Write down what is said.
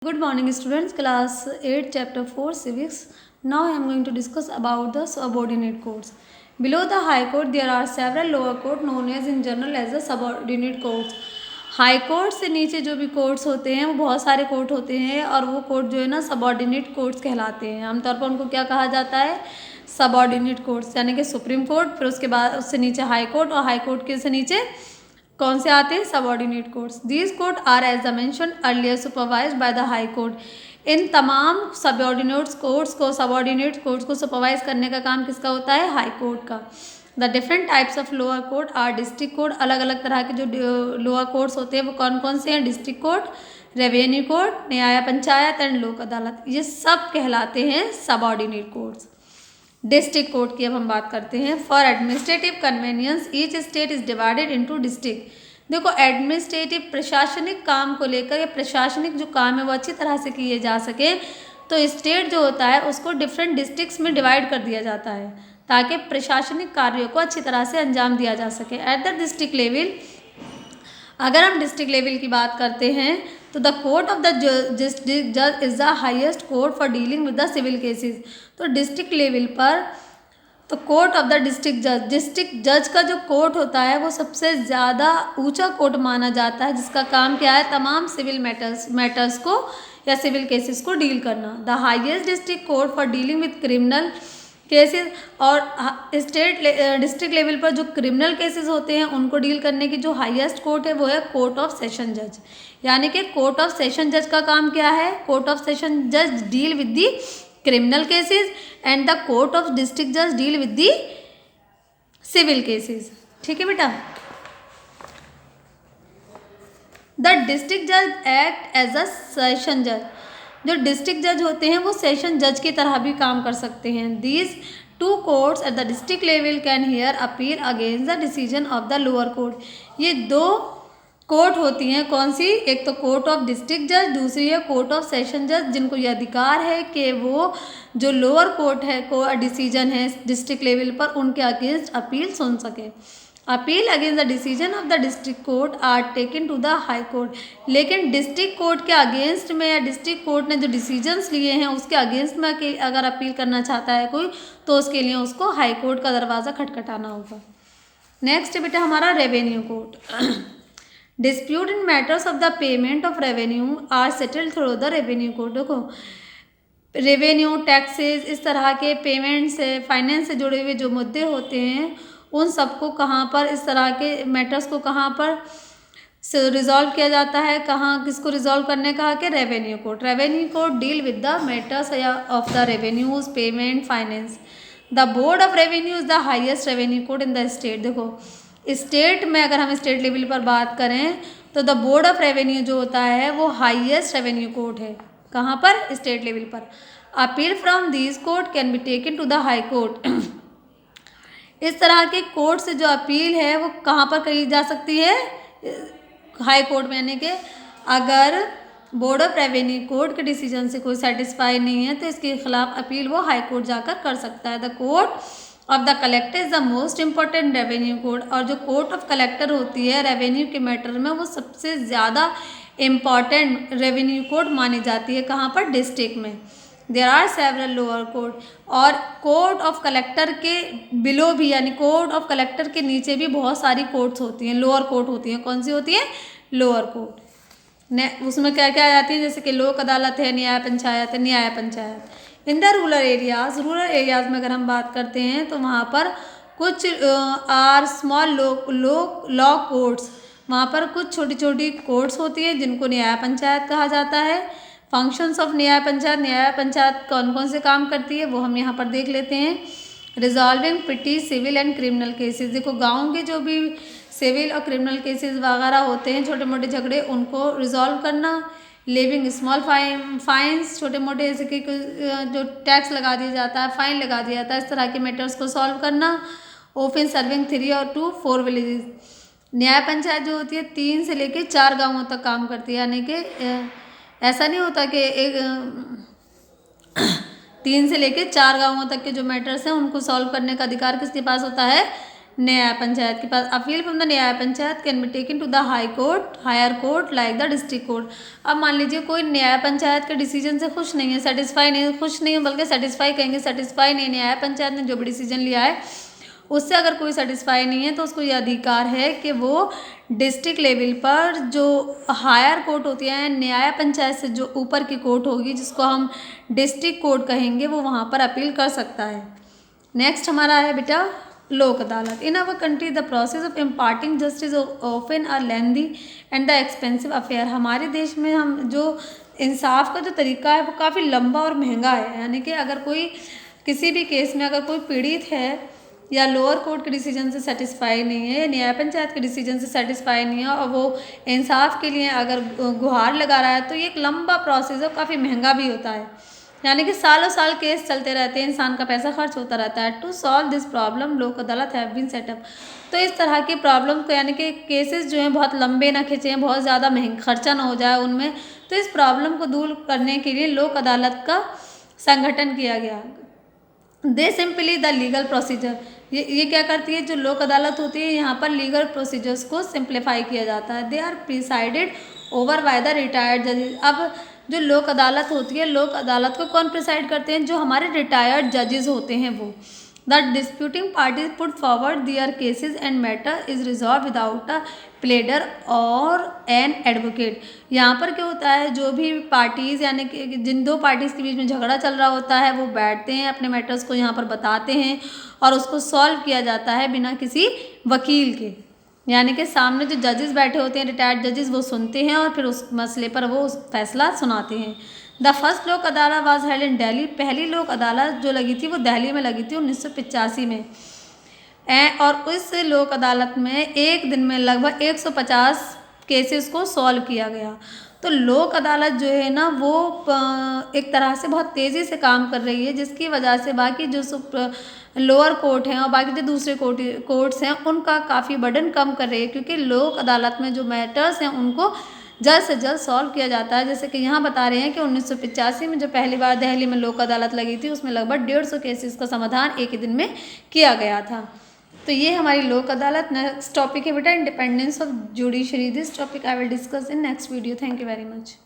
Good morning students, class 8 chapter 4 civics. Now I am going to discuss about the subordinate courts. Below the high court there are several lower court known as in general as the subordinate courts. High court से नीचे जो भी courts होते हैं वो बहुत सारे court होते हैं और वो कोर्ट जो है ना सबऑर्डिनेट कोर्ट्स कहलाते हैं। आमतौर पर उनको क्या कहा जाता है, सबऑर्डिनेट कोर्ट्स, यानी कि सुप्रीम कोर्ट, फिर उसके बाद उससे नीचे हाई कोर्ट और हाई कोर्ट के से नीचे कौन से आते हैं, subordinate courts. These court are as the mention earlier supervised by the high court. इन तमाम सबऑर्डिनेट कोर्ट्स को सुपरवाइज करने का काम किसका होता है, हाई कोर्ट का। The different types of lower court or district court. अलग अलग तरह के जो लोअर कोर्ट्स होते हैं वो कौन कौन से हैं, डिस्ट्रिक्ट कोर्ट, रेवेन्यू कोर्ट, न्याय पंचायत एंड लोक अदालत, ये सब कहलाते हैं सबऑर्डिनेट कोर्ट्स। डिस्ट्रिक्ट कोर्ट की अब हम बात करते हैं। For administrative convenience each state is divided into district. देखो, एडमिनिस्ट्रेटिव प्रशासनिक काम को लेकर या प्रशासनिक जो काम है वो अच्छी तरह से किए जा सके तो स्टेट जो होता है उसको डिफरेंट डिस्ट्रिक्ट्स में डिवाइड कर दिया जाता है ताकि प्रशासनिक कार्यों को अच्छी तरह से अंजाम दिया जा सके। एट द डिस्ट्रिक्ट लेवल, अगर हम डिस्ट्रिक्ट लेवल की बात करते हैं तो the court of the district जज is the highest court for dealing with the civil cases. तो डिस्ट्रिक्ट लेवल पर तो कोर्ट ऑफ द डिस्ट्रिक्ट जज का जो कोर्ट होता है वो सबसे ज़्यादा ऊंचा कोर्ट माना जाता है, जिसका काम क्या है, तमाम सिविल मैटर्स को या सिविल केसेस को डील करना। The highest district court for dealing with criminal cases, और डिस्ट्रिक्ट लेवल पर जो क्रिमिनल केसेस होते हैं उनको डील करने की जो हाईएस्ट कोर्ट है वो है कोर्ट ऑफ सेशन जज। यानी कि कोर्ट ऑफ सेशन जज का काम क्या है, कोर्ट ऑफ सेशन जज deal with the criminal cases and the court of district जज deal with the civil cases. ठीक है बेटा। द डिस्ट्रिक्ट जज एक्ट एज अ सेशन जज। जो डिस्ट्रिक्ट जज होते हैं वो सेशन जज की तरह भी काम कर सकते हैं। These two courts at the district level can hear appeal against the decision of the lower court. ये दो कोर्ट होती हैं, कौन सी, एक तो कोर्ट ऑफ डिस्ट्रिक्ट जज, दूसरी है कोर्ट ऑफ सेशन जज, जिनको ये अधिकार है कि वो जो लोअर कोर्ट है को डिसीजन है डिस्ट्रिक्ट लेवल पर उनके अगेंस्ट अपील सुन सके। Appeal against the decision of the district court are taken to the high court. लेकिन डिस्ट्रिक्ट कोर्ट के अगेंस्ट में या डिस्ट्रिक्ट कोर्ट ने जो डिसीजंस लिए हैं उसके अगेंस्ट में अगर अपील करना चाहता है कोई तो उसके लिए उसको हाई कोर्ट का दरवाज़ा खटखटाना होगा। नेक्स्ट बेटा हमारा revenue court. Dispute in matters of the payment of revenue are settled through the revenue court. देखो, रेवेन्यू, टैक्सेस, इस तरह के पेमेंट से, फाइनेंस से जुड़े हुए जो मुद्दे होते हैं उन सबको कहाँ पर, इस तरह के मैटर्स को कहाँ पर रिजॉल्व किया जाता है, कहाँ किसको रिजॉल्व करने कहा कि revenue court. Revenue court deal with the matters of the revenues, payment, finance. The board of revenue is the highest revenue court in the state. देखो, स्टेट में अगर हम स्टेट लेवल पर बात करें तो द बोर्ड ऑफ रेवेन्यू जो होता है वो हाईएस्ट रेवेन्यू कोर्ट है। कहाँ पर, स्टेट लेवल पर। Appeal from these court can be taken to the high court. इस तरह के कोर्ट से जो अपील है वो कहाँ पर करी जा सकती है, हाई कोर्ट में। यानी कि अगर बोर्ड ऑफ रेवेन्यू कोर्ट के डिसीजन से कोई सेटिस्फाई नहीं है तो इसके खिलाफ अपील वो हाई कोर्ट जाकर कर सकता है। The court of the collector is the most important revenue court. और जो कोर्ट ऑफ कलेक्टर होती है रेवेन्यू के मैटर में वो सबसे ज़्यादा इम्पॉर्टेंट रेवेन्यू कोर्ट मानी जाती है। कहाँ पर, डिस्ट्रिक्ट में। There are several lower court, और कोर्ट ऑफ कलेक्टर के बिलो भी, यानी कोर्ट ऑफ कलेक्टर के नीचे भी बहुत सारी कोर्ट्स होती हैं, लोअर कोर्ट होती हैं। कौन सी होती है, लोअर कोर्ट। उसमें क्या क्या आ जाती है, जैसे कि लोक अदालत है, न्याय पंचायत है, न्याय panchayat. In the rural areas में अगर हम बात करते हैं तो वहाँ पर कुछ आर स्मॉल लॉ कोर्ट्स, वहाँ पर कुछ छोटी छोटी कोर्ट्स होती हैं जिनको न्याय पंचायत कहा जाता है। फंक्शंस ऑफ न्याय पंचायत कौन कौन से काम करती है वो हम यहाँ पर देख लेते हैं। Resolving petty civil and criminal cases. देखो, गाँव के जो भी सिविल और क्रिमिनल केसेस वगैरह होते हैं, छोटे मोटे झगड़े, उनको रिजॉल्व करना। लेविंग स्मॉल फाइन्स, छोटे मोटे जैसे कि जो टैक्स लगा दिया जाता है, फाइन लगा दिया जाता है, इस तरह के मैटर्स को सॉल्व करना। ऑफेंस सर्विंग 3 और 2 4 विलेजेस। न्याय पंचायत जो होती है 3 से लेके 4 गांवों तक काम करती है। यानी कि ऐसा नहीं होता कि एक 3 से लेके 4 गांवों तक के जो मैटर्स हैं उनको सॉल्व करने का अधिकार किसके पास होता है, न्याय पंचायत के पास। Appeal from the Nyaya Panchayat can be taken to the high court, higher court like the district court. अब मान लीजिए कोई न्याय पंचायत के डिसीजन से खुश नहीं है, सेटिस्फाई नहीं है, खुश नहीं है बल्कि सेटिस्फाई कहेंगे, सेटिस्फाई नहीं, न्याय पंचायत ने जो भी डिसीजन लिया है उससे अगर कोई सेटिस्फाई नहीं है तो उसको ये अधिकार है कि वो डिस्ट्रिक्ट लेवल पर जो हायर कोर्ट होती है, न्याय पंचायत से जो ऊपर की कोर्ट होगी जिसको हम डिस्ट्रिक्ट कोर्ट कहेंगे, वो वहाँ पर अपील कर सकता है। नेक्स्ट हमारा है बेटा Lok Adalat. In our country the process of imparting justice often are lengthy and the expensive affair. हमारे देश में हम जो इंसाफ का जो तरीका है वो काफ़ी लंबा और महंगा है। यानी कि अगर कोई किसी भी केस में अगर कोई पीड़ित है या लोअर कोर्ट के डिसीजन से सेटिस्फाई नहीं है, न्याय पंचायत के डिसीजन से सेटिस्फाई नहीं है और वो इंसाफ के लिए अगर गुहार लगा रहा है तो ये एक लंबा प्रोसेस है, काफ़ी महंगा भी होता है। यानी कि सालों साल केस चलते रहते हैं, इंसान का पैसा खर्च होता रहता है। टू सॉल्व दिस प्रॉब्लम लोक अदालत हैव बीन सेटअप। तो इस तरह की प्रॉब्लम को यानी कि केसेस जो हैं बहुत लंबे ना खिंचें, बहुत ज़्यादा महंगा खर्चा ना हो जाए उनमें, तो इस प्रॉब्लम को दूर करने के लिए लोक अदालत का संगठन किया गया। दे सिंपली द लीगल प्रोसीजर, ये क्या करती है, जो लोक अदालत होती है यहाँ पर लीगल प्रोसीजर्स को सिंप्लीफाई किया जाता है। They are presided over by the retired जजेस। अब जो लोक अदालत होती है, लोक अदालत को कौन प्रिसाइड करते हैं, जो हमारे रिटायर्ड जजेस होते हैं वो। The disputing parties put forward their cases and matter is resolve without a pleader or an advocate. यहाँ पर क्या होता है, जो भी पार्टीज़ यानी कि जिन दो पार्टीज़ के बीच में झगड़ा चल रहा होता है वो बैठते हैं, अपने मैटर्स को यहाँ पर बताते हैं और उसको सॉल्व किया जाता है बिना किसी वकील के। यानी कि सामने जो जजेस बैठे होते हैं, रिटायर्ड जजेस, वो सुनते हैं और फिर उस मसले पर वो फैसला सुनाते हैं। द फर्स्ट लोक अदालत वाज हेल्ड इन दिल्ली। पहली लोक अदालत जो लगी थी वो दिल्ली में लगी थी 1985 में। और उस लोक अदालत में एक दिन में लगभग 150 केसेस को सॉल्व किया गया। तो लोक अदालत जो है ना वो एक तरह से बहुत तेज़ी से काम कर रही है, जिसकी वजह से बाकी जो लोअर कोर्ट हैं और बाकी जो दूसरे कोर्ट्स हैं उनका काफ़ी बर्डन कम कर रही है, क्योंकि लोक अदालत में जो मैटर्स हैं उनको जल्द से जल्द सॉल्व किया जाता है। जैसे कि यहाँ बता रहे हैं कि 1985 में जो पहली बार दिल्ली में लोक अदालत लगी थी उसमें लगभग 150 केसेस का समाधान एक ही दिन में किया गया था। तो ये हमारी लोक अदालत। नेक्स्ट टॉपिक है बेटा independence of judiciary. This topic I will discuss in next video. Thank you very much.